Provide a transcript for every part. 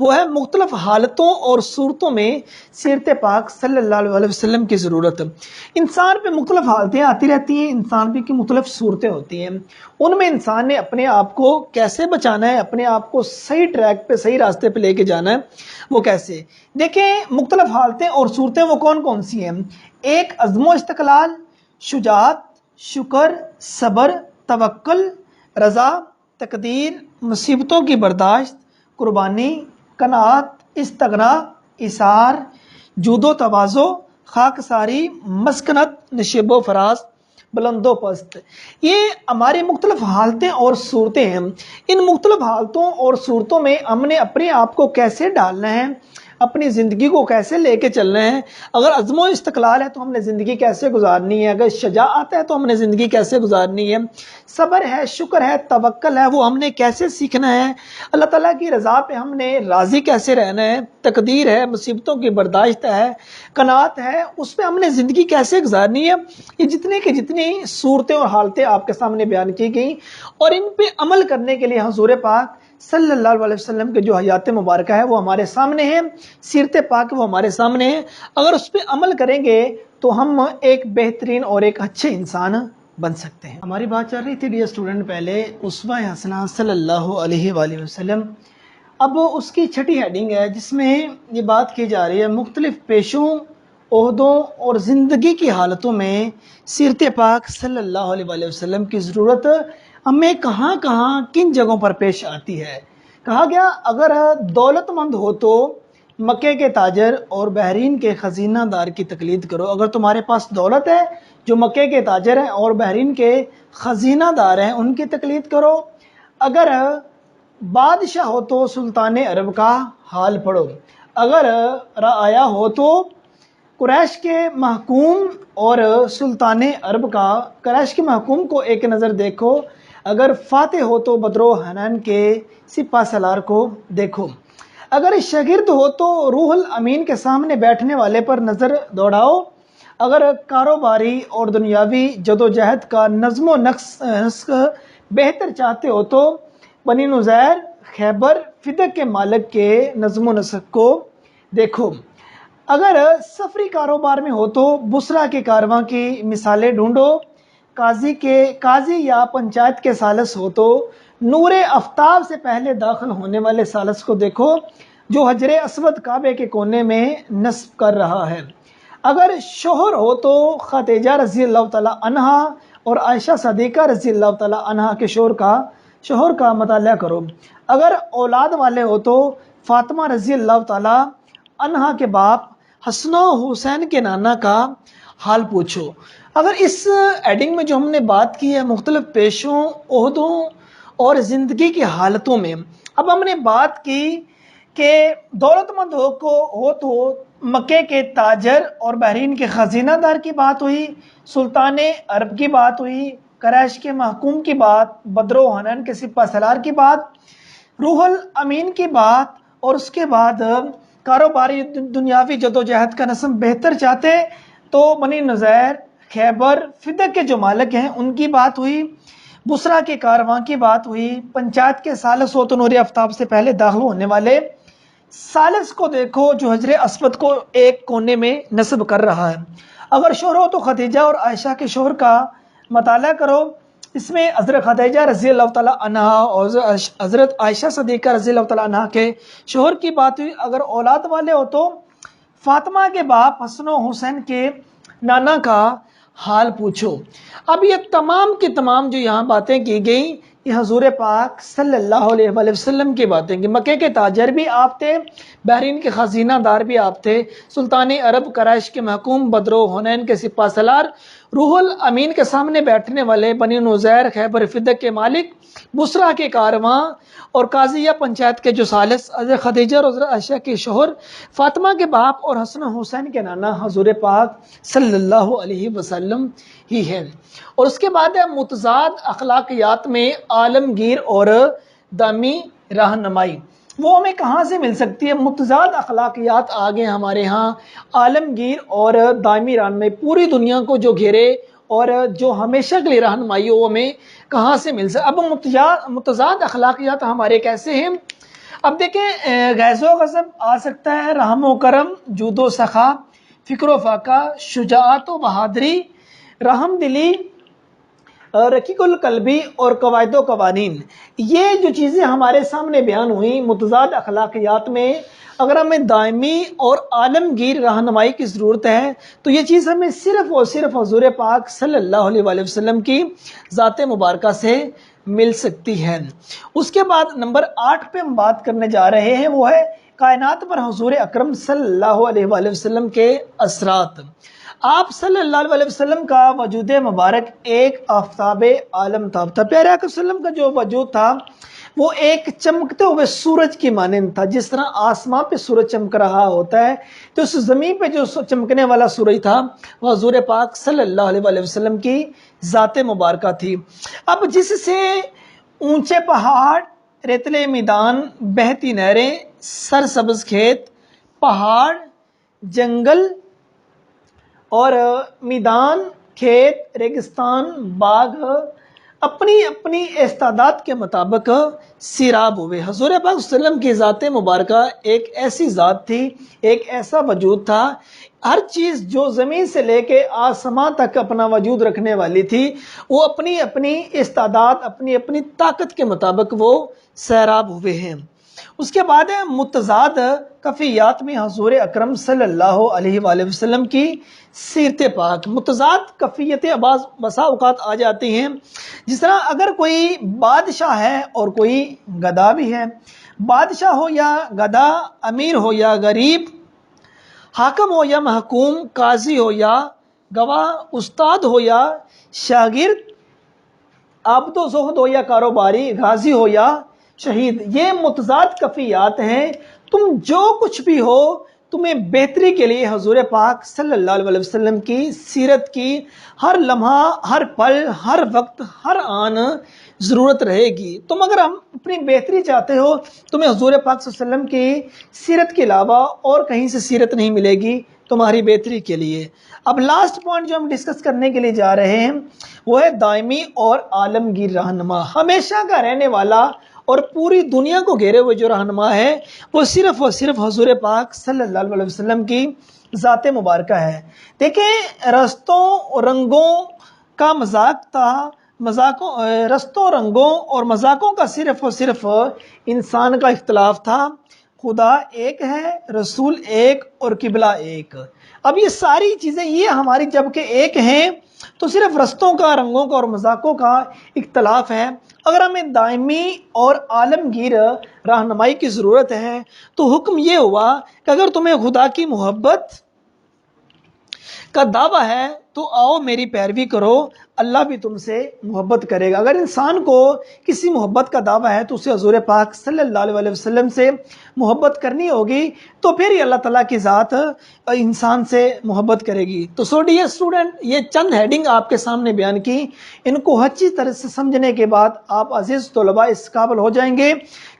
وہ ہے مختلف حالتوں اور صورتوں میں سیرت پاک صلی اللہ علیہ وسلم کی ضرورت۔ انسان پہ مختلف حالتیں آتی رہتی ہیں، انسان پہ کی مختلف صورتیں ہوتی ہیں، ان میں انسان نے اپنے آپ کو کیسے بچانا ہے، اپنے آپ کو صحیح ٹریک پہ، صحیح راستے پہ لے کے جانا ہے، وہ کیسے؟ دیکھیں مختلف حالتیں اور صورتیں وہ کون کون سی ہیں؟ ایک عزم و استقلال، شجاعت، شکر، صبر، توکل، رضا، تقدیر، مصیبتوں کی برداشت، قربانی، قناعت، استغنا، اثار، جود و تواضع، خاکساری، مسکنت، نشیب و فراز، بلند و پست۔ یہ ہماری مختلف حالتیں اور صورتیں ہیں۔ ان مختلف حالتوں اور صورتوں میں ہم نے اپنے آپ کو کیسے ڈالنا ہے، اپنی زندگی کو کیسے لے کے چلنا ہے۔ اگر عزم و استقلال ہے تو ہم نے زندگی کیسے گزارنی ہے، اگر شجاعت ہے تو ہم نے زندگی کیسے گزارنی ہے، صبر ہے، شکر ہے، توکل ہے، وہ ہم نے کیسے سیکھنا ہے، اللہ تعالیٰ کی رضا پہ ہم نے راضی کیسے رہنا ہے، تقدیر ہے، مصیبتوں کی برداشت ہے، قناعت ہے، اس پہ ہم نے زندگی کیسے گزارنی ہے۔ یہ جتنے کی جتنی صورتیں اور حالتیں آپ کے سامنے بیان کی گئیں، اور ان پہ عمل کرنے کے لیے حضور پاک صلی اللہ علیہ وسلم کے جو حیات مبارکہ ہے وہ ہمارے سامنے ہیں، سیرت پاک وہ ہمارے سامنے ہیں۔ اگر اس پہ عمل کریں گے تو ہم ایک بہترین اور ایک اچھے انسان بن سکتے ہیں۔ ہماری بات چل رہی تھی ڈیئر اسٹوڈنٹ پہلے اسوہ حسنہ صلی اللہ علیہ وآلہ وسلم، اب اس کی چھٹی ہیڈنگ ہے جس میں یہ بات کی جا رہی ہے مختلف پیشوں، عہدوں اور زندگی کی حالتوں میں سیرت پاک صلی اللہ علیہ وآلہ وسلم کی ضرورت ہمیں کہاں کہاں کن جگہوں پر پیش آتی ہے۔ کہا گیا اگر دولت مند ہو تو مکے کے تاجر اور بحرین کے خزینہ دار کی تقلید کرو۔ اگر تمہارے پاس دولت ہے، جو مکے کے تاجر ہیں اور بحرین کے خزینہ دار ہیں، ان کی تقلید کرو۔ اگر بادشاہ ہو تو سلطان عرب کا حال پڑھو۔ اگر رعایا ہو تو قریش کے محکوم اور سلطان عرب کا، قریش کے محکوم کو ایک نظر دیکھو۔ اگر فاتح ہو تو بدر و حنین کے سپہ سالار کو دیکھو۔ اگر شاگرد ہو تو روح الامین کے سامنے بیٹھنے والے پر نظر دوڑاؤ۔ اگر کاروباری اور دنیاوی جدوجہد کا نظم و نسق بہتر چاہتے ہو تو بنی نذیر، خیبر، فدق کے مالک کے نظم و نسق کو دیکھو۔ اگر سفری کاروبار میں ہو تو بصرہ کے کارواں کی مثالیں ڈھونڈو۔ قاضی یا پنچایت کے ثالث ہو تو نور آفتاب سے پہلے داخل ہونے والے ثالث کو دیکھو جو حجر اسود کعبے کے کونے میں نصب کر رہا ہے۔ اگر شوہر ہو تو خدیجہ رضی اللہ تعالی عنہا اور عائشہ صدیقہ رضی اللہ تعالی عنہا کے شوہر کا مطالعہ کرو۔ اگر اولاد والے ہو تو فاطمہ رضی اللہ تعالی عنہا کے باپ حسن و حسین کے نانا کا حال پوچھو۔ اگر اس ایڈنگ میں جو ہم نے بات کی ہے مختلف پیشوں، عہدوں اور زندگی کی حالتوں میں، اب ہم نے بات کی کہ دولت مند ہو تو مکے کے تاجر اور بحرین کے خزینہ دار کی بات ہوئی، سلطان عرب کی بات ہوئی، قریش کے محکوم کی بات، بدر و حنین کے سپہ سالار کی بات، روح الامین کی بات، اور اس کے بعد کاروباری دنیاوی جدوجہد کا نظم بہتر چاہتے تو بنی نذیر، خیبر، فدق کے جو مالک ہیں ان کی بات ہوئی، بصرہ کے کارواں کی بات ہوئی، پنچایت کے ثالث ہو تو نور آفتاب سے پہلے داخل ہونے والے ثالث کو دیکھو جو حجر اسود کو ایک کونے میں نصب کر رہا ہے۔ اگر شوہر ہو تو خدیجہ اور عائشہ کے شوہر کا مطالعہ کرو۔ اس میں حضرت خدیجہ رضی اللہ تعالی عنہا اور حضرت عائشہ صدیقہ رضی اللہ تعالی عنہا کے شوہر کی بات ہوئی۔ اگر اولاد والے ہو تو فاطمہ کے باپ حسن و حسین کے نانا کا حال پوچھو۔ اب یہ تمام کی تمام جو یہاں باتیں کی گئیں یہ حضور پاک صلی اللہ علیہ وآلہ وسلم کی باتیں کہ مکے کے تاجر بھی آپ تھے، بحرین کے خزینہ دار بھی آپ تھے، سلطان عرب، قریش کے محکوم، بدر و حنین کے سپہ سالار، روح الامین کے سامنے بیٹھنے والے، بنی نذیر، خیبر، فدق کے مالک، بصرہ کے کارواں اور قاضی یا پنچایت کے جو ثالث، حضرت خدیجہ اور حضرت عائشہ کے شوہر، فاطمہ کے باپ اور حسن حسین کے نانا حضور پاک صلی اللہ علیہ وسلم ہی ہے۔ اور اس کے بعد ہے متضاد اخلاقیات میں عالمگیر اور دامی رہنمائی۔ وہ ہمیں کہاں سے مل سکتی ہے؟ متضاد اخلاقیات آگے ہمارے ہاں، عالمگیر اور دائمی رہنمائی، پوری دنیا کو جو گھیرے اور جو ہمیشہ کے لیے رہنمائی ہو، وہ ہمیں کہاں سے مل سکتی؟ اب متضاد اخلاقیات ہمارے کیسے ہیں؟ اب دیکھیں غیظ و غضب آ سکتا ہے، رحم و کرم، جود و سخا، فکر و فاقہ، شجاعت و بہادری، رحم دلی، رقیق القلبی اور قواعد و قوانین. یہ جو چیزیں ہمارے سامنے بیان ہوئی متضاد اخلاقیات میں، اگر ہمیں دائمی اور عالمگیر رہنمائی کی ضرورت ہے تو یہ چیز ہمیں صرف اور صرف حضور پاک صلی اللہ علیہ وآلہ وسلم کی ذات مبارکہ سے مل سکتی ہے. اس کے بعد نمبر 8 پہ ہم بات کرنے جا رہے ہیں، وہ ہے کائنات پر حضور اکرم صلی اللہ علیہ وآلہ وسلم کے اثرات. آپ صلی اللہ علیہ وسلم کا وجود مبارک ایک آفتاب عالم تھا. پیارے آقا صلی اللہ علیہ وسلم کا جو وجود تھا وہ ایک چمکتے ہوئے سورج کی مانند تھا. جس طرح آسمان پہ سورج چمک رہا ہوتا ہے تو اس زمین پہ جو چمکنے والا سورج تھا وہ حضور پاک صلی اللہ علیہ وآلہ وسلم کی ذات مبارکہ تھی. اب جس سے اونچے پہاڑ، ریتلے میدان، بہتی نہریں، سرسبز کھیت، پہاڑ، جنگل اور میدان، کھیت، ریگستان، باغ اپنی اپنی استعداد کے مطابق سیراب ہوئے. حضور پاک صلی اللہ علیہ وسلم کی ذات مبارکہ ایک ایسی ذات تھی، ایک ایسا وجود تھا، ہر چیز جو زمین سے لے کے آسمان تک اپنا وجود رکھنے والی تھی وہ اپنی اپنی استعداد، اپنی اپنی طاقت کے مطابق وہ سیراب ہوئے ہیں. اس کے بعد متضاد کفیات میں حضور اکرم صلی اللہ علیہ وآلہ وسلم کی سیرت پاک. متضاد کفیتیں بسا اوقات آ جاتی ہیں، جس طرح اگر کوئی بادشاہ ہے اور کوئی گدھا بھی ہے، بادشاہ ہو یا گدھا، امیر ہو یا غریب، حاکم ہو یا محکوم، قاضی ہو یا گواہ، استاد ہو یا شاگرد، عابد و زہد ہو یا کاروباری، غازی ہو یا شہید، یہ متضاد کفیات ہیں. تم جو کچھ بھی ہو، تمہیں بہتری کے لیے حضور پاک صلی اللہ علیہ وسلم کی سیرت کی ہر لمحہ، ہر پل، ہر وقت، ہر آن ضرورت رہے گی. تم اگر اپنی بہتری چاہتے ہو تمہیں حضور پاک صلی اللہ علیہ وسلم کی سیرت کے علاوہ اور کہیں سے سیرت نہیں ملے گی تمہاری بہتری کے لیے. اب لاسٹ پوائنٹ جو ہم ڈسکس کرنے کے لیے جا رہے ہیں وہ ہے دائمی اور عالمگیر رہنما. ہمیشہ کا رہنے والا اور پوری دنیا کو گھیرے ہوئے جو رہنما ہے وہ صرف اور صرف حضور پاک صلی اللہ علیہ وسلم کی ذات مبارکہ ہے. دیکھیں رستوں رنگوں کا مذاق تھا، رستوں رنگوں اور مذاقوں کا صرف اور صرف انسان کا اختلاف تھا. خدا ایک ہے، رسول ایک اور قبلہ ایک. اب یہ ساری چیزیں یہ ہماری جب کہ ایک ہیں تو صرف رستوں کا، رنگوں کا اور مذاقوں کا اختلاف ہے. اگر ہمیں دائمی اور عالمگیر رہنمائی کی ضرورت ہے تو حکم یہ ہوا کہ اگر تمہیں خدا کی محبت کا دعویٰ ہے تو آؤ میری پیروی کرو، اللہ بھی تم سے محبت کرے گا. اگر انسان کو کسی محبت کا دعویٰ ہے تو اسے حضور پاک صلی اللہ علیہ وسلم سے محبت کرنی ہوگی، تو پھر ہی اللہ تعالیٰ کی ذات انسان سے محبت کرے گی. تو سو ڈیئر اسٹوڈنٹ، یہ چند ہیڈنگ آپ کے سامنے بیان کی، ان کو اچھی طرح سے سمجھنے کے بعد آپ عزیز طلباء اس قابل ہو جائیں گے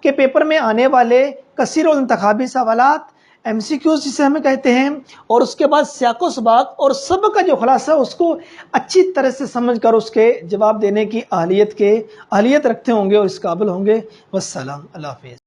کہ پیپر میں آنے والے کثیر الانتخابی سوالات، ایم سی کیوز جسے ہمیں کہتے ہیں، اور اس کے بعد سیاق و سباق اور سبق کا جو خلاصہ اس کو اچھی طرح سے سمجھ کر اس کے جواب دینے کی اہلیت رکھتے ہوں گے اور اس قابل ہوں گے. والسلام، اللہ حافظ.